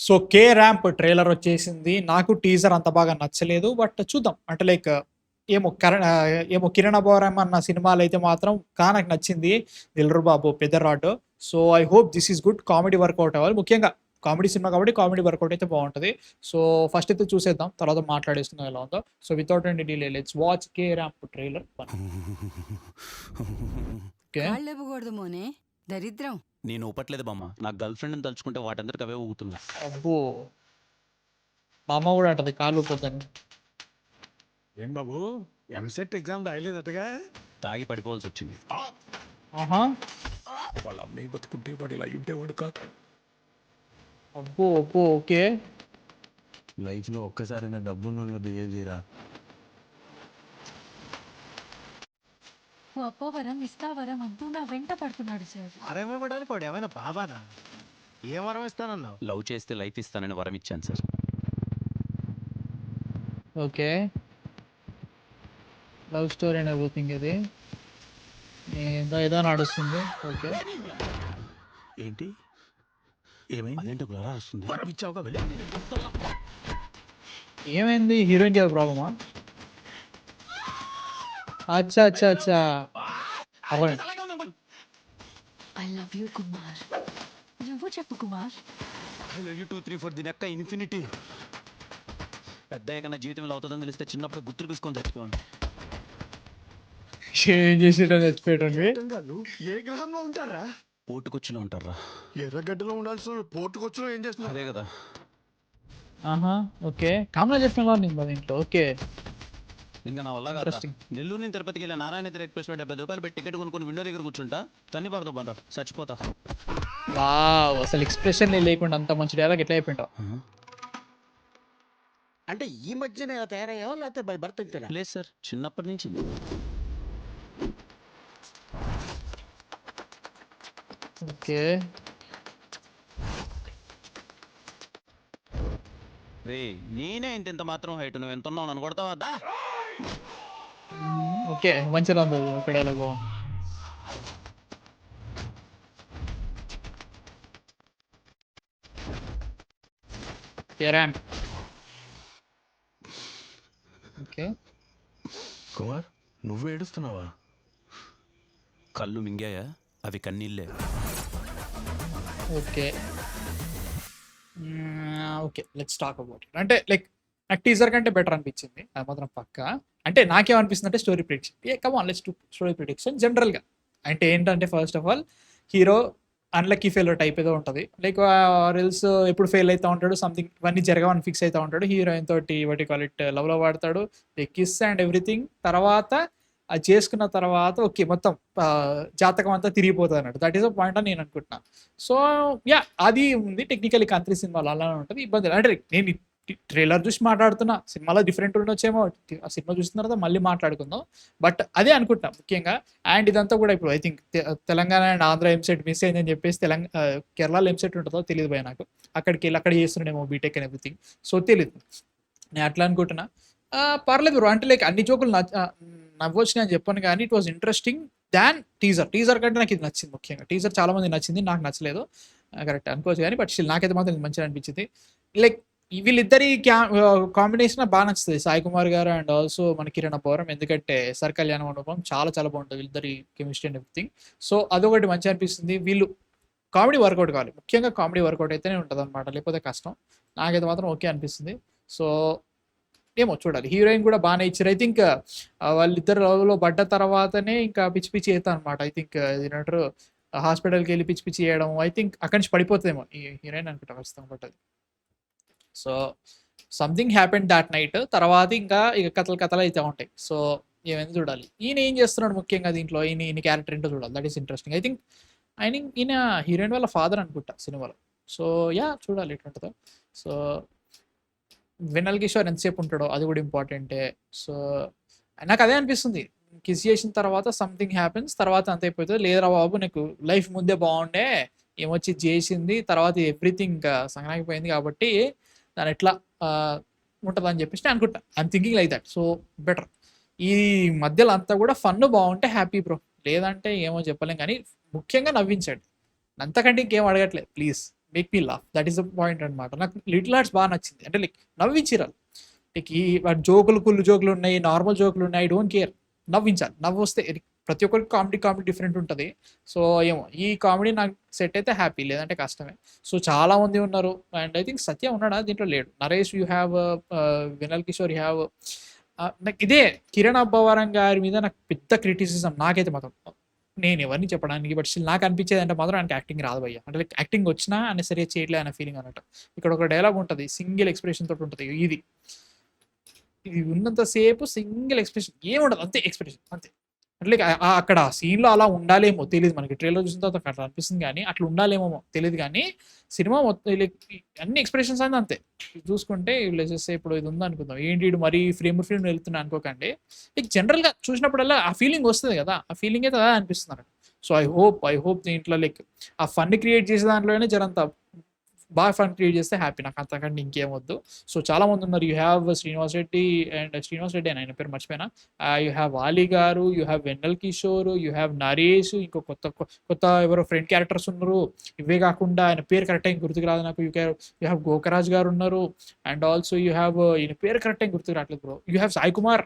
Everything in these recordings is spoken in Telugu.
సో కే ర్యాంప్ ట్రైలర్ వచ్చేసింది. నాకు టీజర్ అంత బాగా నచ్చలేదు. బట్ చూద్దాం. అంటే లైక్ ఏమో 'కిరణ్ అబ్బవరం' అన్న సినిమాలో అయితే మాత్రం నాకు నచ్చింది 'దిల్‌రు బాబు', 'పెద్దరాటు'. So I hope this is good. Comedy work out అవ్వాలి. ముఖ్యంగా కామెడీ సినిమా కాబట్టి కామెడీ వర్కౌట్ అయితే బాగుంటది. సో ఫస్ట్ అయితే చూసేద్దాం. తర్వాత మాట్లాడేసుకుందాం ఎలా ఉందో. So without any delay let's watch 'K ramp' trailer 1. Okay. కాళ్ళెప్పకూడదు మోనే దరిద్రం. నేను ఊపట్లేదు బామ్మ. నా గర్ల్ ఫ్రెండ్ని తలుచుకుంటే వాటందరికి అవే ఊగుతున్నా. అబ్బో! మా అమ్మ కూడా అంటది కాళ్ళు ఊపొద్దని. ఏం బాబు ఎంసెట్ ఎగ్జామ్ రాయలేదటగా? తాగి పడిపోవాల్సి వచ్చింది. ఆహా! వాళ్ళ అమ్మాయి బతుకుంటే వాడు ఇలా ఉండేవాడు కాదు. అబ్బో! అబ్బో! ఓకే. లైఫ్లో ఒక్కసారి నా డబ్బులు బిహేవ్ చేయరా. ఓ అప్పవరం ఇస్తావరం అంటూ నా వెంట పడుతున్నాడు సార్. వరం ఇవ్వడానికి వాడు ఏమైనా బాబానా? ఏం వరం ఇస్తానన్నావు? లవ్ చేస్తే లైఫ్ ఇస్తానని వరం ఇచ్చాను sir. Okay. Love story and everything ఇది. ఏదో నడుస్తుంది. ఓకే. ఏంటి ఏమైంది? అదేంటి గులా వస్తుంది? ఇచ్చావుగా వెళ్ళి. ఏమైంది? హీరోయిన్ కి ప్రాబ్లమా? అచ్చా అచ్చా అచ్చా. అవునండి. I love you Kumar. నువ్వు చెప్పు కుమార్. I love you 2, 3, 4 దినక్క ఇన్ఫినిటీ. పెద్ద కన్నా జీవితం ఇలా అవుతుందని తెలిస్తే చిన్నప్పుడు గుర్తులు తీసుకొని చచ్చిపోయాను. ఏం చేసేటో చచ్చిపోయాడండి. కాదు, ఏ గ్రహంలో ఉంటారా? పోటుకొచ్చిలో ఉంటారా? ఎర్రగడ్డలో ఉండాల్సిన పోర్టుకొచ్చులో ఏం చేస్తున్నారు? అదే కదా. ఆహా. ఓకే. కామలా చెప్పిన నేను ఇంట్లో. ఓకే. ఇంకా నా వల్ల కాదు. Interesting. నెల్లూరు నుంచి తిరుపతికి వెళ్ళి నారాయణ ఎక్స్ప్రెస్ లో 70 రూపాయలు పెట్టి టికెట్ కొనుక్కొని విండో దగ్గర కూర్చుంటా. తన్ని బాబుతో బంట చచ్చిపోతా. వావ్! అసలు ఎక్స్ప్రెషన్ లేకుండా అంత మంచి డైలాగ్ ఎట్లా అయిపోయింటావు? అంటే ఈ మధ్యన ఇలా తయారయ్యావా లేకపోతే బై బర్త్ ఇంతేనా? లేదు సార్, చిన్నప్పటి నుంచి. ఓకే. రే నేనే ఇంత మాత్రం హైట్, నువ్వు ఎంత ఉన్నావు నన్ను కొడతావా? దా. ఓకే. మంచిగా ఉంది ఒక డైలాగ్ బాగుంది. ర్యాంప్. ఓకే. కుమార్ నువ్వు ఏడుస్తున్నావా? కళ్ళు మింగాయా? అవి కన్నీళ్ళే. Okay. Okay. Let's talk about it. అంటే లైక్ నాకు టీజర్ కంటే బెటర్ అనిపించింది. అది మాత్రం పక్కా. అంటే నాకేమనిపిస్తుంది అంటే story prediction. Come on let's do story prediction జనరల్గా. అంటే ఏంటంటే first of all hero unlucky fail type ఏదో ఉంటుంది. లైక్ రీల్స్ ఎప్పుడు ఫెయిల్ అవుతూ ఉంటాడు. సంథింగ్ ఇవన్నీ జరగవని ఫిక్స్ అవుతూ ఉంటాడు. హీరోయిన్ తోటి వాటి కాల్ ఇట్ లవ్లో వాడతాడు. Kiss and everything. తర్వాత అది చేసుకున్న తర్వాత ఓకే మొత్తం జాతకం అంతా తిరిగిపోతుంది అన్నట్టు. దట్ ఈస్ అ పాయింట్ అని నేను అనుకుంటున్నాను. సో యా అది ఉంది. టెక్నికలీ కంత్రి సినిమాలో అలానే ఉంటుంది. ఇబ్బంది అంటే నేను ట్రైలర్ చూసి మాట్లాడుతున్నా. సినిమాలో డిఫరెంట్ ఉండొచ్చేమో. ఆ సినిమా చూసిన తర్వాత మళ్ళీ మాట్లాడుకుందాం. బట్ అదే అనుకుంటున్నా ముఖ్యంగా. అండ్ ఇదంతా కూడా ఇప్పుడు I think Telangana and Andhra EAMCET miss అయిందని చెప్పేసి కేరళలో ఎంసెట్ ఉంటుందో తెలియదు భయ నాకు. అక్కడికి వెళ్ళి అక్కడ చేస్తున్నాడేమో బీటెక్ అండ్ ఎవ్రీథింగ్. సో తెలియదు. నేను అట్లా అనుకుంటున్నా. పర్లేదు బ్రో. అంటే లైక్ అన్ని జోకులు నవ్వొచ్చినాయి అని చెప్పాను కానీ it was interesting than teaser కంటే నాకు ఇది నచ్చింది. ముఖ్యంగా టీజర్ చాలా మంది నచ్చింది, నాకు నచ్చలేదు. కరెక్ట్ అనుకోవచ్చు కానీ బట్ స్టిల్ నాకైతే మాత్రం ఇది మంచిగా అనిపించింది. లైక్ వీళ్ళిద్దరి కాంబినేషన్ బాగా నచ్చుతుంది. సాయి కుమార్ గారు అండ్ ఆల్సో మన కిరణ్ అబ్బవరం. ఎందుకంటే సర్ కళ్యాణ మండపం చాలా చాలా బాగుంటుంది వీళ్ళిద్దరి కెమిస్ట్రీ అండ్ ఎవ్రీథింగ్. సో అదొకటి మంచిగా అనిపిస్తుంది. వీళ్ళు కామెడీ వర్కౌట్ కావాలి. ముఖ్యంగా కామెడీ వర్కౌట్ అయితేనే ఉంటుంది అనమాట, లేకపోతే కష్టం. నాకైతే మాత్రం ఓకే అనిపిస్తుంది. సో ఏమో చూడాలి. హీరోయిన్ కూడా బాగానే ఇచ్చారు. ఐ థింక్ వాళ్ళిద్దరు లవ్లో పడ్డ తర్వాతనే ఇంకా పిచ్చి పిచ్చి అవుతా అనమాట. ఐ థింక్ ఏమంటారు హాస్పిటల్కి వెళ్ళి పిచ్చి పిచ్చి చేయడం. ఐ థింక్ అక్కడి నుంచి పడిపోతుందేమో ఈ హీరోయిన్ అనుకుంటా ఖచ్చితంగా పట్టదు. So something happened that night. తర్వాత ఇంకా ఇక కథలు అయితే ఉంటాయి. సో ఏమైనా చూడాలి. ఈయన ఏం చేస్తున్నాడు ముఖ్యంగా దీంట్లో. ఈయన క్యారెక్టర్ ఏంటో చూడాలి. That is interesting. I think ఈయన హీరోయిన్ వాళ్ళ ఫాదర్ అనుకుంటా సినిమాలో. సో యా చూడాలి ఎట్లుంటుందో. సో వెన్నెల కిషోర్ ఎంతసేపు ఉంటాడో అది కూడా ఇంపార్టెంటే. సో నాకు అదే అనిపిస్తుంది. కిస్ చేసిన తర్వాత సంథింగ్ హ్యాపెన్స్, తర్వాత అంత అయిపోతుంది. లేదురా బాబు నీకు లైఫ్ ముందే బాగుండే, ఏమొచ్చి చేసింది తర్వాత ఎవ్రీథింగ్ సంగనాగిపోయింది కాబట్టి దాని ఎట్లా ఉంటుంది అని చెప్పేసి నేను అనుకుంటా. I'm thinking like that. So better. ఈ మధ్యలో అంతా కూడా ఫన్ బాగుంటే హ్యాపీ బ్రో. లేదంటే ఏమో చెప్పలేం కానీ ముఖ్యంగా నవ్వించండి. అంతకంటే ఇంకేం అడగట్లేదు please. Make me laugh. That is the point అనమాట. నాకు లిటిల్ హార్ట్స్ బాగా నచ్చింది. అంటే లైక్ నవ్వించిరాలు. లైక్ ఈ జోకులు కుళ్ళు జోకులు ఉన్నాయి, నార్మల్ జోకులు ఉన్నాయి, ఐ డోంట్ కేర్. నవ్వించాలి. నవ్వు వస్తే ప్రతి ఒక్కరికి కామెడీ డిఫరెంట్ ఉంటుంది. సో ఏమో ఈ కామెడీ నాకు సెట్ అయితే హ్యాపీ, లేదంటే కష్టమే. సో చాలా మంది ఉన్నారు. అండ్ ఐ థింక్ సత్య ఉన్నాడా దీంట్లో? లేడు. Naresh you have, vinyl Kishore you have. నాకు ఇదే కిరణ్ అబ్బవరం గారి మీద నాకు పెద్ద క్రిటిసిజం నాకైతే మాత్రం. నేను ఎవరిని చెప్పడానికి, బట్ స్టిల్ నాకు అనిపించేది అంటే మాత్రం ఆయనకి యాక్టింగ్ రాదు భయ్య. అంటే లైక్ యాక్టింగ్ వచ్చినా ఆయన సరిగ్గా చేయట్లే అనే ఫీలింగ్ అన్నట్టు. ఇక్కడ ఒక డైలాగ్ ఉంటుంది, సింగిల్ ఎక్స్ప్రెషన్ తోటి ఉంటుంది. ఇది ఉన్నంతసేపు సింగిల్ ఎక్స్ప్రెషన్ ఏముండదు, అంతే ఎక్స్ప్రెషన్ అంతే. అంటే లైక్ అక్కడ సీన్లో అలా ఉండాలేమో తెలియదు మనకి. ట్రైలర్ చూసిన తర్వాత అట్లా అనిపిస్తుంది, కానీ అట్లా ఉండాలేమో తెలియదు. కానీ సినిమా మొత్తం లైక్ అన్ని ఎక్స్ప్రెషన్స్ అనేది అంతే. చూసుకుంటే చేస్తే ఇప్పుడు ఇది ఉందనుకుందాం, ఏంటి వీడు మరీ ఫ్రేమ్ వెళ్తున్నా అనుకోకండి. లైక్ జనరల్గా చూసినప్పుడల్లా ఆ ఫీలింగ్ వస్తుంది కదా, ఆ ఫీలింగ్ అయితే అదే అనిపిస్తుంది. సో ఐ హోప్ దీంట్లో లైక్ ఆ ఫన్ క్రియేట్ చేసే దాంట్లోనే జరంతా బాగా ఫన్ క్రియేట్ చేస్తే హ్యాపీ. నాకు అంతకంటే ఇంకేం వద్దు. సో చాలా మంది ఉన్నారు. యూ హ్యావ్ శ్రీనివాస్ రెడ్డి అని ఆయన పేరు మర్చిపోయినా. యూ హ్యావ్ ఆలీ గారు, you have Vennela Kishore, you have Naresh, ఇంకో కొత్త ఎవరో ఫ్రెండ్ క్యారెక్టర్స్ ఉన్నారు. ఇవే కాకుండా ఆయన పేరు కరెక్ట్ టైం గుర్తుకు రాదు నాకు. యూ హ్యావ్ గోకరాజ్ గారు ఉన్నారు. అండ్ ఆల్సో యూ హ్యావ్ ఈయన పేరు కరెక్ట్ టైం గుర్తుకు రావట్లేదు bro. You have Sai Kumar,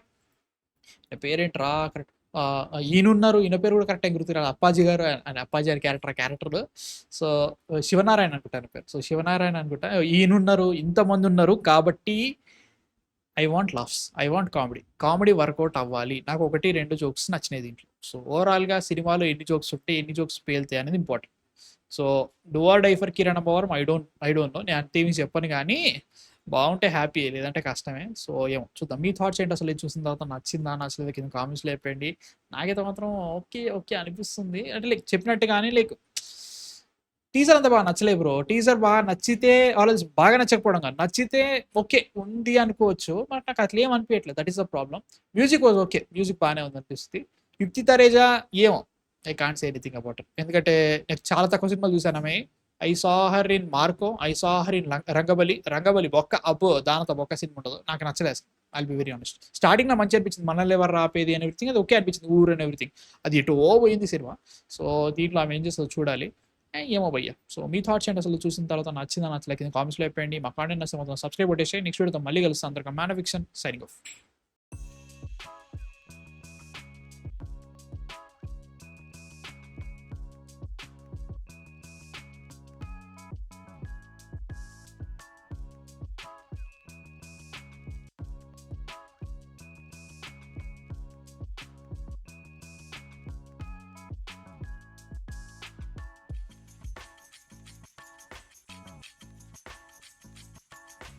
పేరేంట్రా కరెక్ట్, ఈయనున్నారు. ఈయన పేరు కూడా కరెక్ట్ గుర్తుకు రాదు. అప్పాజీ గారు, ఆయన అప్పాజీ గారి క్యారెక్టర్. సో శివనారాయణ అనుకుంటా ఆయన పేరు. సో శివనారాయణ అనుకుంటా. ఈయనున్నారు, ఇంతమంది ఉన్నారు. కాబట్టి I want laughs, I want comedy work out అవ్వాలి. నాకు 1-2 జోక్స్ నచ్చినాయి దీంట్లో. సో ఓవరాల్గా సినిమాలో ఎన్ని జోక్స్ ఉంటే ఎన్ని జోక్స్ పేలుతాయి అనేది important. So do or die for Kiran Abbavaram, I don't know. నేను అంతేమీ చెప్పను, కానీ బాగుంటే హ్యాపీ, లేదంటే కష్టమే. సో ఏమో చూద్దాం. మీ థాట్స్ ఏంటి అసలు? చూసిన తర్వాత నచ్చిందా నచ్చలేదు కింద కామెంట్స్లో చెప్పండి. నాకైతే మాత్రం ఓకే అనిపిస్తుంది. అంటే లైక్ చెప్పినట్టు, కానీ లైక్ టీజర్ అంతా బాగా నచ్చలేదు బ్రో. టీజర్ బాగా నచ్చితే ఆల్రెడీ బాగా నచ్చకపోవడం కాదు, నచ్చితే ఓకే ఉంది అనుకోవచ్చు. బట్ నాకు అట్లా ఏం అనిపించట్లేదు. That is the problem. Music was okay, music బాగానే ఉంది అనిపిస్తుంది. యుక్తి తరేజా ఏమో I can't say anything about it. ఎందుకంటే నేను చాలా తక్కువ సినిమాలు చూసాను ఆమె. I saw her in Marco, I saw her in Rangabali బొక్క. అబ్బో దానితో బొక్క సినిమా ఉండదు, నాకు నచ్చలేదు. I'll be very honest. Starting నాకు మంచి అనిపించింది, మనల్ని ఎవరు రాపేది అని ఎవ్రీథింగ్, అది ఓకే అనిపించింది, ఊరు అని ఎవ్రీథింగ్. అది ఎటో పోయింది సినిమా. సో దీంట్లో ఆమె ఏం చేస్తుందో చూడాలి. ఏమో భయ్య. సో మీ థాట్స్ ఏంటి అసలు? చూసిన తర్వాత నచ్చిందా నచ్చలేక కామెంట్స్లో చెప్పండి. మా కాంటెంట్ నచ్చితే మొత్తం సబ్స్క్రైబ్ కొట్టేసి నెక్స్ట్ వీడియోతో మళ్ళీ కలుస్తాను. అందరికీ man of fiction signing off.